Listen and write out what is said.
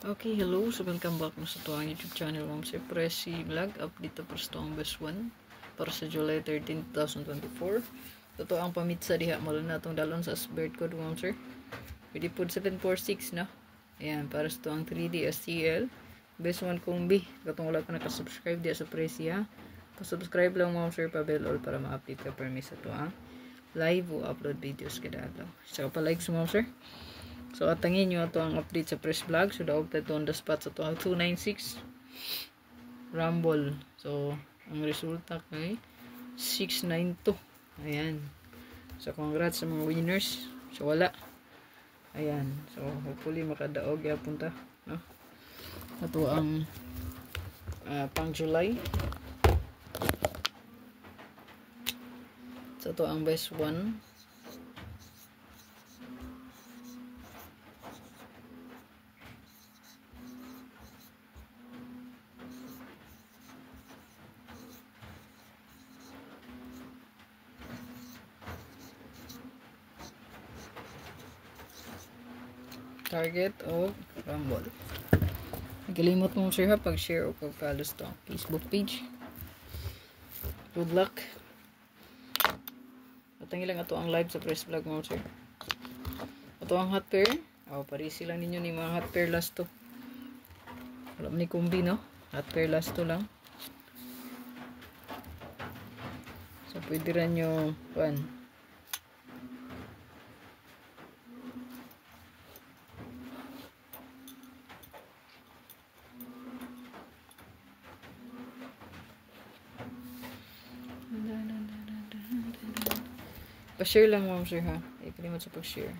Okay, hello. So, welcome back na sa tuwang YouTube channel. Ma'am Sir Presi Vlog. Update pa sa tuwang best one para sa July 13, 2024. Ito ang pamitsa diha. Mula na itong dalon sa bird code, Ma'am Sir. Pwede po 746 na. Ayan, para sa tuwang 3D STL. Best one kombi. Katong wala pa nakasubscribe diha sa Presi ha. Pa-subscribe lang, Ma'am Sir, pa-bell all para ma-update ka permis sa tuwang live o upload videos kada adlaw. So, pa-like sa Ma'am Sir. So, atangin nyo ito ang update sa press vlog. So, daog tayo on the spot sa ito ang 296 Rumble. So, ang resulta kay 692. Ayan. So, congrats sa mga winners. So, wala. Ayan. So, hopefully makadaog yapon ta. No? Ito ang pang July. So, ito ang best one. Target of Rumble. Nagalimot mo sir ha pag-share o pag-follow sa Facebook page. Good luck. Atangin lang ito ang live sa press vlog mo sir. Ito ang hot pair. Parisi lang ninyo ni mga hot pair last to. Wala ni kumbi no. Hot pair last to lang. So pwede rin nyo pa-share lang, Ma'am Sir ha. Ay, kalimot sa pag-share.